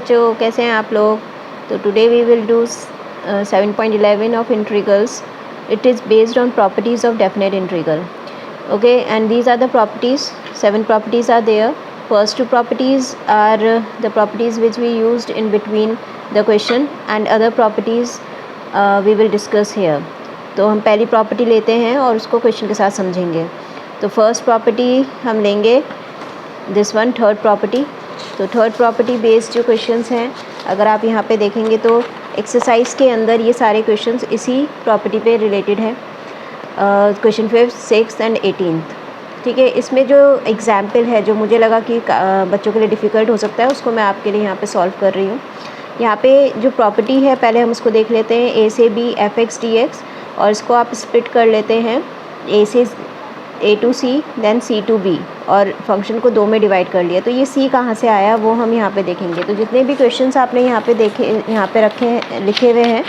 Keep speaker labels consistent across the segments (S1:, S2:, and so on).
S1: बच्चों, कैसे हैं आप लोग। तो today we will do 7.11 of integrals. It is based on properties of definite integral. Okay, and these are the properties. 7 properties are there. First 2 properties are the properties which we used in between the question, and other properties we will discuss here. तो हम पहली property लेते हैं और उसको question के साथ समझेंगे। तो फर्स्ट प्रॉपर्टी हम लेंगे दिस वन, थर्ड प्रॉपर्टी। तो थर्ड प्रॉपर्टी बेस्ड जो क्वेश्चंस हैं, अगर आप यहाँ पे देखेंगे तो एक्सरसाइज के अंदर ये सारे क्वेश्चंस इसी प्रॉपर्टी पे रिलेटेड हैं। Question 5, 6 and 18। ठीक है, इसमें जो एग्जाम्पल है जो मुझे लगा कि बच्चों के लिए डिफ़िकल्ट हो सकता है, उसको मैं आपके लिए यहाँ पे सॉल्व कर रही हूँ। यहाँ पे जो प्रॉपर्टी है पहले हम उसको देख लेते हैं, a से b f(x) dx, और इसको आप स्प्लिट कर लेते हैं a से a to c then c to b, और फंक्शन को 2 में डिवाइड कर लिया। तो ये c कहाँ से आया वो हम यहाँ पे देखेंगे। तो जितने भी क्वेश्चंस आपने यहाँ पे देखे, यहाँ पे लिखे हुए हैं,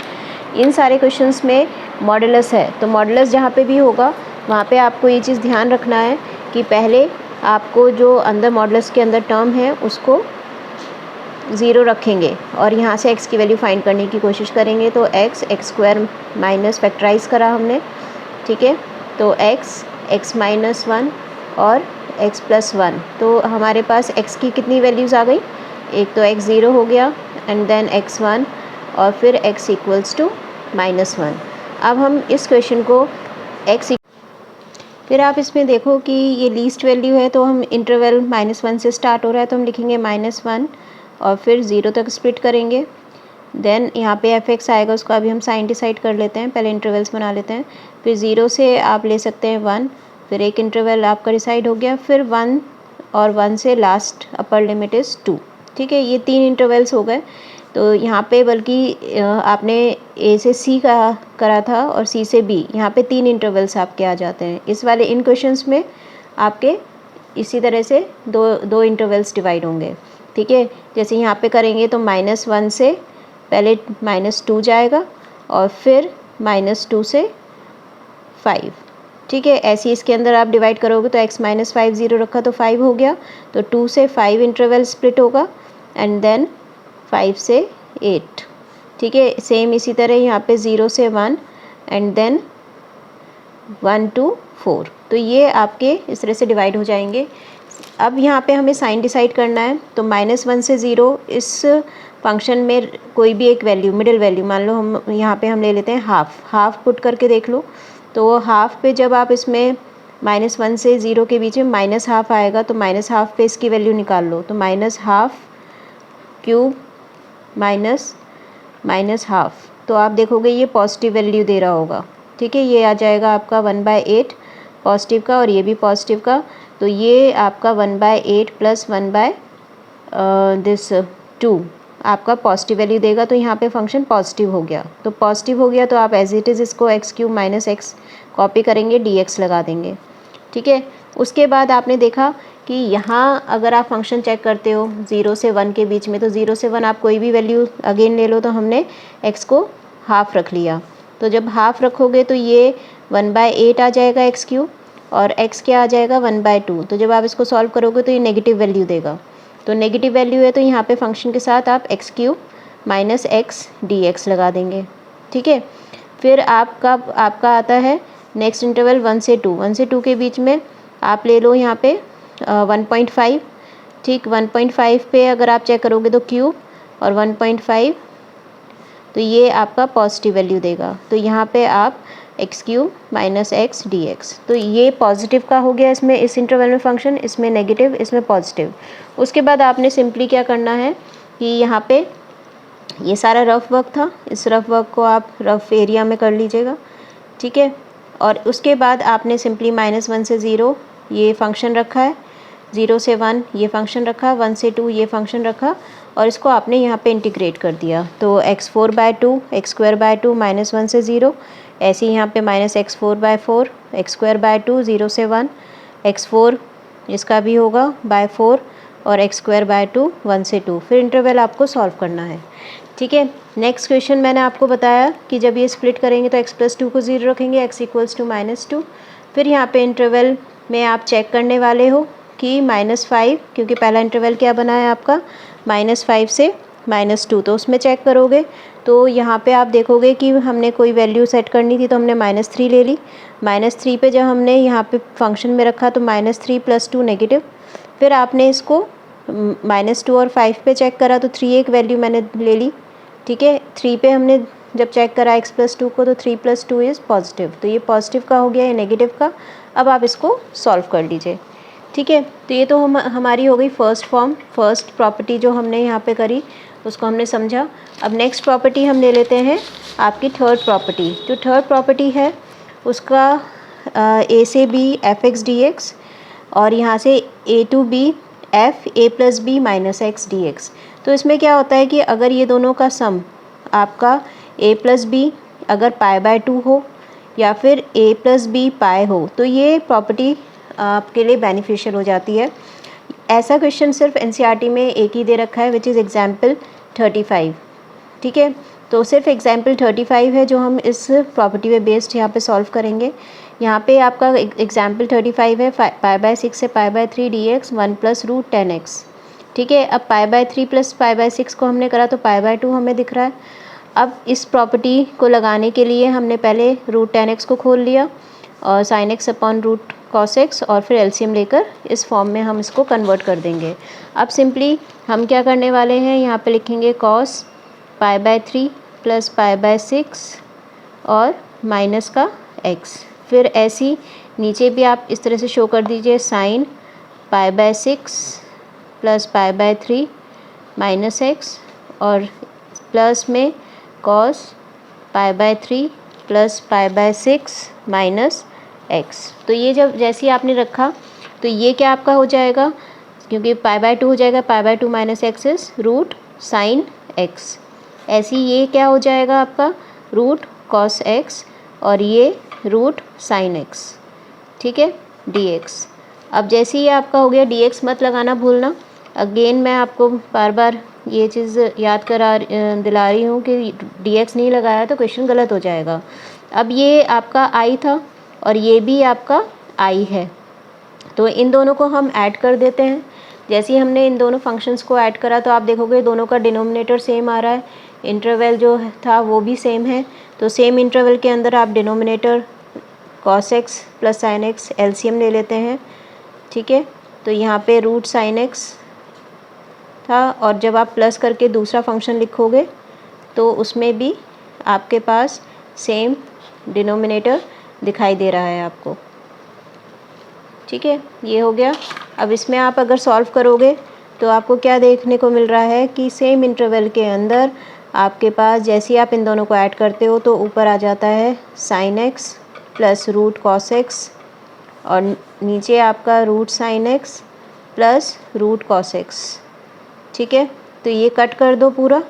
S1: इन सारे क्वेश्चंस में मॉडुलस है। तो मॉडुलस जहाँ पे भी होगा वहाँ पे आपको ये चीज़ ध्यान रखना है कि पहले आपको जो अंदर मॉडुलस के अंदर टर्म है उसको 0 रखेंगे और यहाँ से x की वैल्यू फाइंड करने की कोशिश करेंगे। तो x² माइनस फैक्टराइज करा हमने, ठीक है। तो x माइनस 1 और x प्लस 1। तो हमारे पास x की कितनी वैल्यूज़ आ गई, एक तो x 0 हो गया एंड देन x 1 और फिर x इक्वल्स टू -1। अब हम इस क्वेश्चन को फिर आप इसमें देखो कि ये लीस्ट वैल्यू है, तो हम इंटरवल -1 से स्टार्ट हो रहा है, तो हम लिखेंगे -1 और फिर 0 तक स्प्लिट करेंगे। देन यहाँ पे f(x) आएगा, उसको अभी हम साइन डिसाइड कर लेते हैं, पहले इंटरवल्स बना लेते हैं। फिर 0 से आप ले सकते हैं 1, फिर एक इंटरवल आपका डिसाइड हो गया, फिर 1 और 1 से लास्ट अपर लिमिट इज़ 2। ठीक है, ये 3 इंटरवल्स हो गए। तो यहाँ पे बल्कि आपने a से c का करा था और c से b, यहाँ पे 3 इंटरवल्स आपके आ जाते हैं। इस वाले इन क्वेश्चंस में आपके इसी तरह से दो इंटरवल्स डिवाइड होंगे। ठीक है, जैसे यहाँ पे करेंगे तो -1 से पहले -2 जाएगा और फिर -2 से 5। ठीक है, ऐसे ही इसके अंदर आप डिवाइड करोगे तो x - 5 0 रखा तो 5 हो गया, तो 2 से 5 इंटरवल स्प्लिट होगा एंड देन 5 से 8। ठीक है, सेम इसी तरह यहाँ पे 0 से 1 एंड देन 1 to 4। तो ये आपके इस तरह से डिवाइड हो जाएंगे। अब यहाँ पे हमें साइन डिसाइड करना है, तो -1 से 0 इस फंक्शन में कोई भी एक वैल्यू, मिडिल वैल्यू मान लो, हम यहाँ पे हम ले लेते हैं हाफ पुट करके देख लो। तो हाफ पे जब आप इसमें -1 से 0 के बीच में -हाफ आएगा, तो -हाफ पे इसकी वैल्यू निकाल लो। तो -हाफ क्यूब -हाफ, तो आप देखोगे ये पॉजिटिव वैल्यू दे रहा होगा। ठीक है, ये आ जाएगा आपका 1/8 पॉजिटिव का, और ये भी पॉजिटिव का। तो ये आपका 1/8 प्लस 1/2 आपका पॉजिटिव वैल्यू देगा। तो यहाँ पे फंक्शन पॉजिटिव हो गया। तो पॉजिटिव हो गया तो आप एज इट इज़ इसको x³ - x कॉपी करेंगे, dx लगा देंगे। ठीक है, उसके बाद आपने देखा कि यहाँ अगर आप फंक्शन चेक करते हो 0 से 1 के बीच में, तो 0 से 1 आप कोई भी वैल्यू अगेन ले लो, तो हमने x को हाफ रख लिया। तो जब हाफ रखोगे तो ये 1/8 आ जाएगा x³ और x क्या आ जाएगा 1/2। तो जब आप इसको सॉल्व करोगे तो ये नेगेटिव वैल्यू देगा। तो नेगेटिव वैल्यू है तो यहाँ पे फंक्शन के साथ आप x³ - x dx लगा देंगे। ठीक है, फिर आपका आता है नेक्स्ट इंटरवल 1 से 2। 1 से 2 के बीच में आप ले लो यहाँ पे 1.5। ठीक, 1.5 पे अगर आप चेक करोगे तो क्यूब और 1.5, तो ये आपका पॉजिटिव वैल्यू देगा। तो यहाँ पे आप x³ - x dx, तो ये पॉजिटिव का हो गया इसमें, इस इंटरवल में फंक्शन, इसमें नेगेटिव, इसमें पॉजिटिव। उसके बाद आपने सिंपली क्या करना है कि यहाँ पे ये सारा रफ वर्क था, इस रफ वर्क को आप रफ एरिया में कर लीजिएगा। ठीक है, और उसके बाद आपने सिंपली -1 से 0 ये फंक्शन रखा है, 0 से 1 ये फंक्शन रखा, 1 से 2 ये फंक्शन रखा, और इसको आपने यहाँ पे इंटीग्रेट कर दिया। तो x4/2 x²/2 -1 से 0, ऐसे ही यहाँ पे -x4/4 x²/2 0 से 1, x4 इसका भी होगा /4 और x²/2 1 से 2। फिर इंटरवल आपको सॉल्व करना है। ठीक है, नेक्स्ट क्वेश्चन मैंने आपको बताया कि जब ये स्प्लिट करेंगे तो x + 2 को 0 रखेंगे, x इक्वल्स टू -2। फिर यहाँ पे इंटरवल में आप चेक करने वाले हो कि -5, क्योंकि पहला इंटरवल क्या बना है आपका, -5 से -2, तो उसमें चेक करोगे तो यहाँ पे आप देखोगे कि हमने कोई वैल्यू सेट करनी थी तो हमने -3 ले ली। -3 पे जब हमने यहाँ पे फंक्शन में रखा तो -3 + 2 नेगेटिव। फिर आपने इसको -2 और 5 पे चेक करा तो 3 एक वैल्यू मैंने ले ली, ठीक है। 3 पे हमने जब चेक करा x + 2 को तो 3 + 2 इज़ पॉजिटिव, तो ये पॉजिटिव का हो गया, ये नेगेटिव का। अब आप इसको सॉल्व कर लीजिए, ठीक है। तो ये तो हमारी हो गई फर्स्ट फॉर्म, फर्स्ट प्रॉपर्टी जो हमने यहाँ पे करी उसको हमने समझा। अब नेक्स्ट प्रॉपर्टी हम ले लेते हैं आपकी थर्ड प्रॉपर्टी। जो थर्ड प्रॉपर्टी है उसका a से b f(x) dx और यहाँ से a to b f a + b - x dx। तो इसमें क्या होता है कि अगर ये दोनों का सम आपका a + b अगर π/2 हो या फिर a + b π हो तो ये प्रॉपर्टी आपके लिए बेनिफिशियल हो जाती है। ऐसा क्वेश्चन सिर्फ एनसीईआरटी में एक ही दे रखा है, विच इज़ एग्जाम्पल 35, ठीक है। तो सिर्फ एग्जाम्पल 35 है जो हम इस प्रॉपर्टी पे बेस्ड यहाँ पे सॉल्व करेंगे। यहाँ पे आपका एग्जाम्पल 35 है π/6 से π/3 dx 1 + √10x, ठीक है। अब π/3 + π/6 को हमने करा तो π/2 हमें दिख रहा है। अब इस प्रॉपर्टी को लगाने के लिए हमने पहले √10x को खोल लिया और sin x / √cos x और फिर एलसीएम लेकर इस फॉर्म में हम इसको कन्वर्ट कर देंगे। अब सिंपली हम क्या करने वाले हैं, यहाँ पे लिखेंगे cos π/3 + π/6 और माइनस का x। फिर ऐसी नीचे भी आप इस तरह से शो कर दीजिए sin π/6 + π/3 - x और प्लस में cos π/3 + π/6 - x। तो ये जब जैसे ही आपने रखा तो ये क्या आपका हो जाएगा, क्योंकि π/2 हो जाएगा, π/2 - x इज़ √sin x। ऐसे ही ये क्या हो जाएगा आपका √cos x और ये √sin x, ठीक है, dx। अब जैसे ही आपका हो गया dx मत लगाना भूलना। अगेन मैं आपको बार बार ये चीज़ याद दिला रही हूँ कि dx नहीं लगाया तो क्वेश्चन गलत हो जाएगा। अब ये आपका i था और ये भी आपका i है, तो इन दोनों को हम ऐड कर देते हैं। जैसे ही हमने इन दोनों फंक्शंस को ऐड करा तो आप देखोगे दोनों का डिनोमिनेटर सेम आ रहा है, इंटरवल जो था वो भी सेम है। तो सेम इंटरवल के अंदर आप denominator cos x + sin x LCM ले लेते हैं, ठीक है। तो यहाँ पे √sin x था और जब आप प्लस करके दूसरा फंक्शन लिखोगे तो उसमें भी आपके पास सेम डिनोमिनेटर दिखाई दे रहा है आपको, ठीक है। ये हो गया। अब इसमें आप अगर सॉल्व करोगे तो आपको क्या देखने को मिल रहा है कि सेम इंटरवल के अंदर आपके पास जैसे ही आप इन दोनों को ऐड करते हो तो ऊपर आ जाता है sin x + √cos x और नीचे आपका √sin x + √cos x, ठीक है। तो ये कट कर दो पूरा।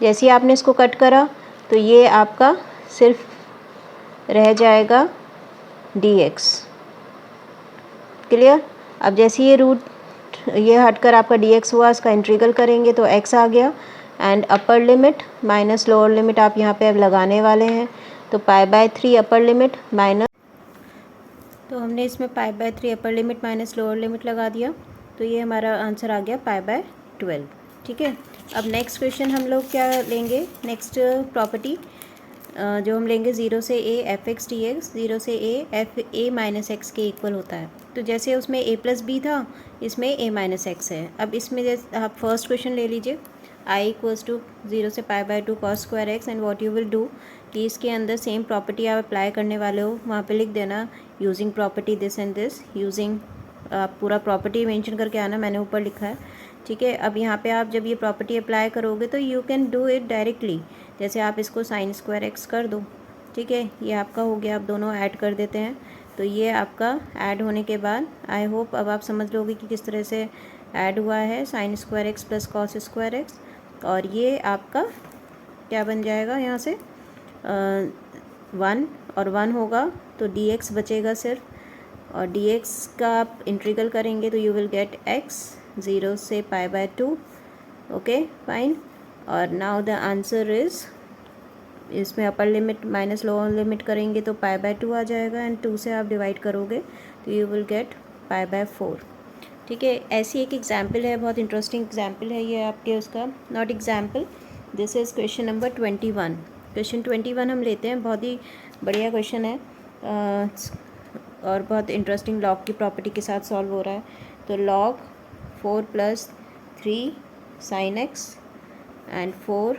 S1: जैसे ही आपने इसको कट करा तो ये आपका सिर्फ रह जाएगा dx, क्लियर। अब जैसे ये हटकर आपका dx हुआ, इसका इंटीग्रल करेंगे तो x आ गया and upper limit minus lower limit आप यहाँ पे अब लगाने वाले हैं। तो π/3 अपर लिमिट माइनस, तो हमने इसमें π/3 upper limit minus lower limit लगा दिया, तो ये हमारा आंसर आ गया π/12, ठीक है। अब नेक्स्ट क्वेश्चन हम लोग क्या लेंगे, नेक्स्ट प्रॉपर्टी जो हम लेंगे 0 से a f(x) dx 0 से a f a - x के इक्वल होता है। तो जैसे उसमें a + b था, इसमें a - x है। अब इसमें जैसे आप फर्स्ट क्वेश्चन ले लीजिए I = 0 से π/2 cos square x and what you will do कि इसके अंदर सेम प्रॉपर्टी आप अप्लाई करने वाले हो, वहाँ पे लिख देना using property this and this, using आप पूरा प्रॉपर्टी मेंशन करके आना, मैंने ऊपर लिखा है, ठीक है। अब यहाँ पे आप जब ये प्रॉपर्टी अप्लाई करोगे तो you can do it directly, जैसे आप इसको sin square x कर दो, ठीक है। ये आपका हो गया। अब दोनों ऐड कर देते हैं तो ये आपका ऐड होने के बाद आई होप अब आप समझ लोगे कि किस तरह से ऐड हुआ है sin square x + cos square x। और ये आपका क्या बन जाएगा, यहाँ से 1 और 1 होगा तो dx बचेगा सिर्फ, और dx का आप इंटीग्रल करेंगे तो यू विल गेट x 0 से π/2, ओके फाइन। और नाउ द आंसर इज़, इसमें अपर लिमिट माइनस लोअर लिमिट करेंगे तो π/2 आ जाएगा एंड 2 से आप डिवाइड करोगे तो यू विल गेट π/4। ठीक है, ऐसी एक एग्जाम्पल है, बहुत इंटरेस्टिंग एग्जाम्पल है ये आपके उसका, not example, this is question number 21। Question 21 हम लेते हैं, बहुत ही बढ़िया क्वेश्चन है और बहुत इंटरेस्टिंग लॉग की प्रॉपर्टी के साथ सॉल्व हो रहा है। तो log 4 + 3 sin x and 4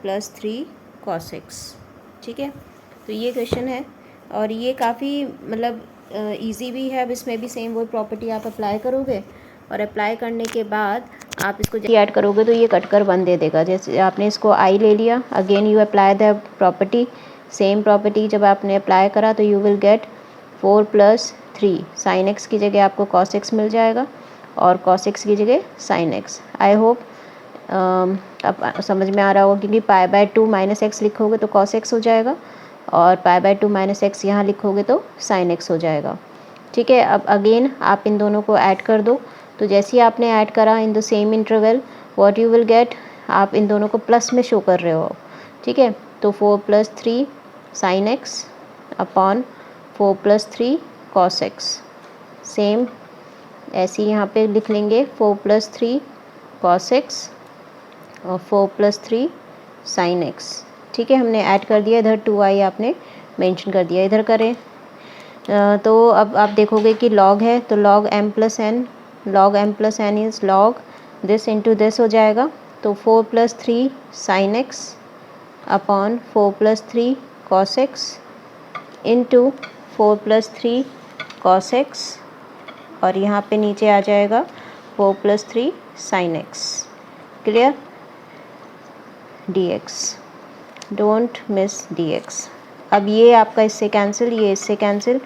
S1: + 3 cos x, ठीक है। तो ये क्वेश्चन है और ये काफ़ी मतलब इजी भी है। अब इसमें भी सेम वो प्रॉपर्टी आप अप्लाई करोगे और अप्लाई करने के बाद आप इसको जब ऐड करोगे तो ये कट कर 1 दे देगा। जैसे आपने इसको आई ले लिया, again you apply the property, same property जब आपने अप्लाई करा तो you will gate 4 + 3 sin x की जगह आपको cos x मिल जाएगा और cos x की जगह sin x। आई होप अब समझ में आ रहा होगा, क्योंकि π/2 - x लिखोगे तो cos x हो जाएगा और π/2 - x यहाँ लिखोगे तो sin x हो जाएगा, ठीक है। अब अगेन आप इन दोनों को ऐड कर दो। तो जैसे ही आपने ऐड करा in the same interval, what you will gate, आप इन दोनों को प्लस में शो कर रहे हो, ठीक है। तो 4 + 3 sin x upon 4 + 3 cos x, same ऐसे ही यहाँ पे लिख लेंगे 4 + 3 cos x और 4 + 3 sin x, ठीक है। हमने ऐड कर दिया, इधर 2i आपने मेंशन कर दिया, इधर करें तो अब आप देखोगे कि लॉग है तो log m + n, log m + n is log this into this हो जाएगा। तो 4 + 3 sin x upon 4 + 3 cos x into 4 + 3 cos x और यहाँ पे नीचे आ जाएगा 4 + 3 sin x, clear. dx, don't miss dx। अब ये आपका इससे कैंसिल, ये इससे cancel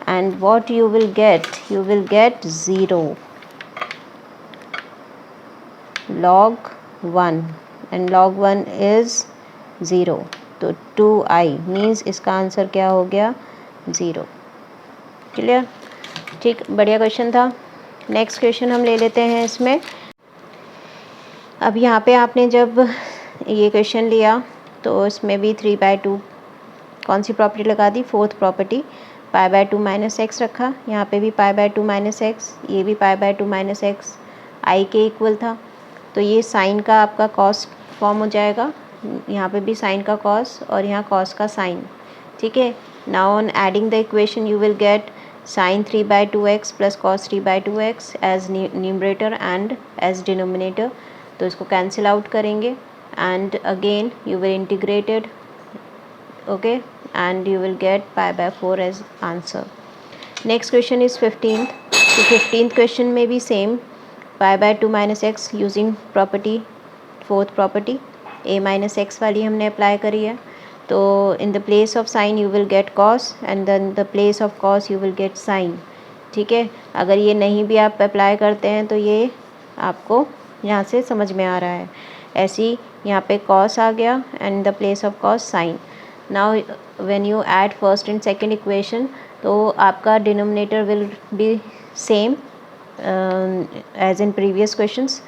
S1: and what you will gate, you will gate 0 log 1 and log 1 is 0। तो 2i मीन्स इसका आंसर क्या हो गया, 0, क्लियर, ठीक, बढ़िया क्वेश्चन था। नेक्स्ट क्वेश्चन हम ले लेते हैं इसमें। अब यहाँ पे आपने जब ये क्वेश्चन लिया तो इसमें भी 3/2 कौन सी प्रॉपर्टी लगा दी, फोर्थ प्रॉपर्टी, π/2 - x रखा, यहाँ पे भी π/2 - x, ये भी π/2 - x, i के इक्वल था। तो ये साइन का आपका कॉस फॉर्म हो जाएगा, यहाँ पे भी साइन का कॉस और यहाँ कॉस का साइन, ठीक है। Now on adding the equation you will get sin 3/2x + cos 3/2x as numerator and as denominator. तो इसको कैंसिल आउट करेंगे and again you will integrate it, okay, and you will get π/4 as answer. Next question is 15th. तो 15th question में भी same π/2 - x using property, fourth property a - x वाली हमने apply करी है। तो in the place of sin you will get cos and then the place of cos you will get sin, ठीक है। अगर ये नहीं भी आप अप्लाई करते हैं तो ये आपको यहाँ से समझ में आ रहा है। ऐसी यहाँ पे cos आ गया and the place of cos sin। Now when you add first and second equation तो आपका denominator will be same as in previous questions.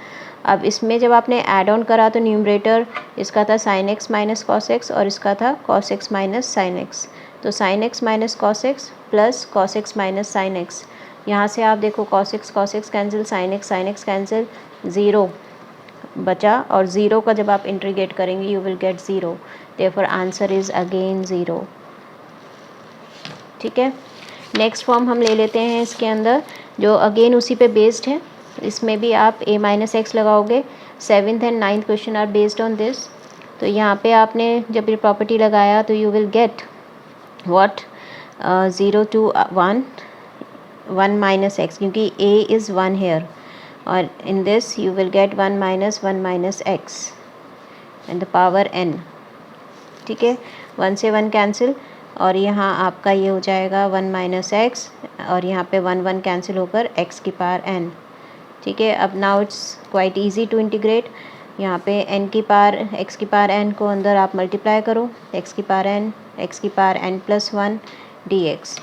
S1: अब इसमें जब आपने ऐड ऑन करा तो न्यूमरेटर इसका था sin x - cos x और इसका था cos x - sin x। तो sin x - cos x plus cos x - sin x, यहाँ से आप देखो cos x cancel, sin x cancel, 0 बचा और 0 का जब आप इंटीग्रेट करेंगे you will gate 0, therefore answer is again 0, ठीक है। नेक्स्ट फॉर्म हम ले लेते हैं इसके अंदर जो अगेन उसी पे बेस्ड है। इसमें भी आप a - x लगाओगे, 7th and 9th question are based on this. तो यहाँ पे आपने जब ये प्रॉपर्टी लगाया तो you will get what, 0 to 1 x, क्योंकि a इज़ 1 हेयर और in this you will get 1 - 1 - x and the power n, ठीक है। 1 से 1 कैंसिल और यहाँ आपका ये हो जाएगा 1 - x और यहाँ पे 1 1 कैंसिल होकर x की पावर n, ठीक है। अब now it's quite easy to integrate. यहाँ पे n की पावर x की पावर n को अंदर आप मल्टीप्लाई करो, x की power n + 1 dx।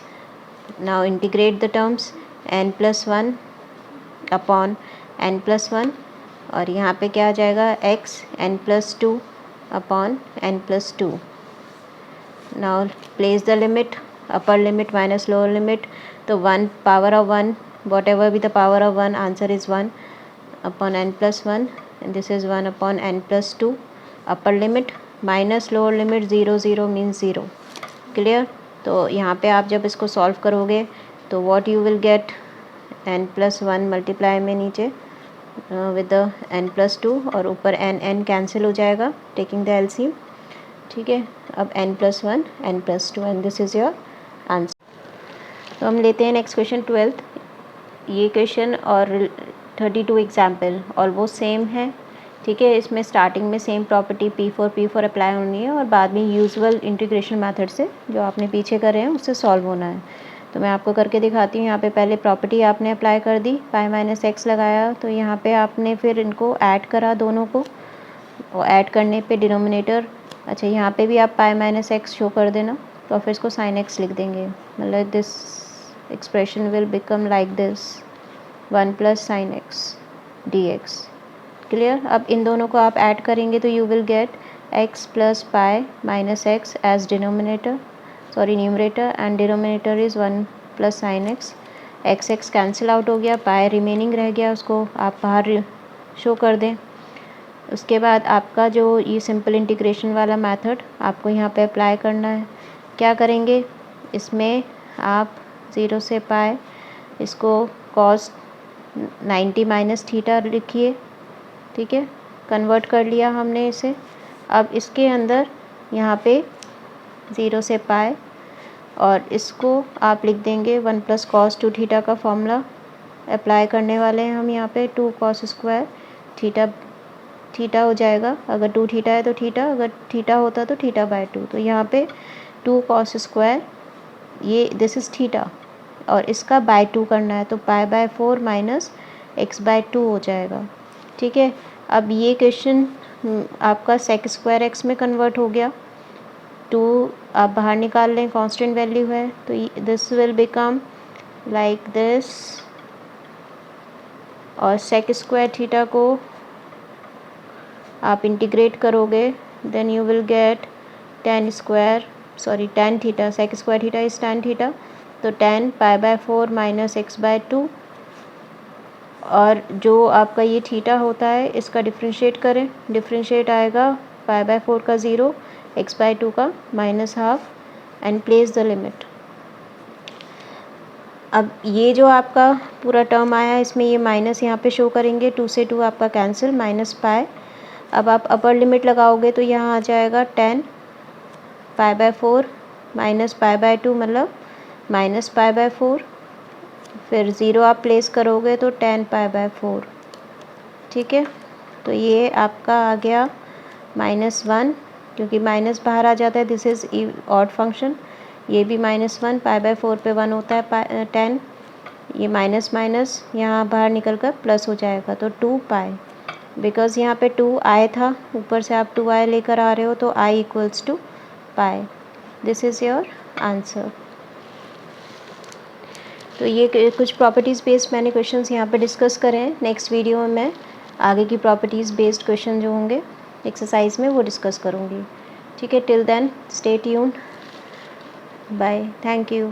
S1: Now integrate the terms, n + 1 upon n + 1 और यहाँ पे क्या आ जाएगा x n + 2 upon n + 2। Now place the limit, upper limit minus lower limit, तो 1 power of 1 what ever be the power of 1, answer is 1 upon n+1 and this is 1 upon n+2. Upper limit minus lower limit 0 0 means 0. Clear. तो यहाँ पे आप जब इसको solve करोगे तो what you will gate, n+1 multiply में नीचे विद द n+2 और ऊपर n कैंसिल हो जाएगा टेकिंग द एलसीएम. ठीक है. अब n+1 n+2 and this is your answer. तो हम लेते हैं नेक्स्ट क्वेश्चन 12th. ये क्वेश्चन और 32 एग्जाम्पल ऑलमोस्ट सेम है. ठीक है. इसमें स्टार्टिंग में सेम प्रॉपर्टी P4 अप्लाई होनी है और बाद में यूजुअल इंटीग्रेशन मेथड से जो आपने पीछे करे हैं उससे सॉल्व होना है. तो मैं आपको करके दिखाती हूँ. यहाँ पे पहले प्रॉपर्टी आपने अप्लाई कर दी, π-x लगाया, तो यहाँ पे आपने फिर इनको ऐड करा दोनों को, और ऐड करने पे डिनोमिनेटर, अच्छा यहाँ पे भी आप π-x शो कर देना, तो फिर इसको sin x लिख देंगे. मतलब this expression will become like this 1 + sin x dx. Clear. अब इन दोनों को आप ऐड करेंगे तो you will get x + π-x as denominator, sorry numerator, and denominator is 1 + sin x. x cancel out हो गया, पाई रिमेनिंग रह गया, उसको आप बाहर शो कर दें. उसके बाद आपका जो ये सिंपल इंटीग्रेशन वाला मेथड आपको यहाँ पे अप्लाई करना है. क्या करेंगे, इसमें आप 0 से पाई इसको cos 90 - थीटा लिखिए. ठीक है. कन्वर्ट कर लिया हमने इसे. अब इसके अंदर यहाँ पे 0 से पाई और इसको आप लिख देंगे 1 + cos 2 थीटा का फॉर्मूला अप्लाई करने वाले हैं हम यहाँ पे. 2 cos² थीटा हो जाएगा. अगर 2 थीटा है तो थीटा, अगर थीटा होता तो θ/2. तो यहाँ पे 2 cos², ये दिस इज़ थीटा, और इसका बाय 2 करना है, तो π/4 - x/2 हो जाएगा. ठीक है. अब ये क्वेश्चन आपका sec² में कन्वर्ट हो गया. 2 आप बाहर निकाल लें, कांस्टेंट वैल्यू है, तो this will become like this, और sec² थीटा को आप इंटीग्रेट करोगे then you will get tan theta, sec² theta is tan theta, तो tan π/4 - x/2. और जो आपका ये थीटा होता है इसका डिफ्रेंशिएट करें, डिफ्रेंशिएट आएगा π/4 का 0, x/2 का -½ एंड प्लेस द लिमिट. अब ये जो आपका पूरा टर्म आया इसमें ये माइनस यहाँ पे शो करेंगे, 2 से 2 आपका कैंसिल, -π. अब आप अपर लिमिट लगाओगे तो यहाँ आ जाएगा tan π/4 - π/2 मतलब -π/4, फिर 0 आप प्लेस करोगे तो tan π/4. ठीक है. तो ये आपका आ गया -1, क्योंकि माइनस बाहर आ जाता है, दिस इज़ ऑड फंक्शन. ये भी -1, π/4 पे 1 होता है tan, ये माइनस माइनस यहाँ बाहर निकल कर प्लस हो जाएगा, तो 2π. बिकॉज़ यहाँ पे 2i था, ऊपर से आप 2i लेकर आ रहे हो, तो i = π. This is your answer. तो ये कुछ प्रॉपर्टीज़ बेस्ड मैंने क्वेश्चंस यहाँ पे डिस्कस करे हैं. नेक्स्ट वीडियो में मैं आगे की प्रॉपर्टीज़ बेस्ड क्वेश्चन जो होंगे एक्सरसाइज में वो डिस्कस करूँगी. ठीक है. Till then stay tuned. Bye. Thank you.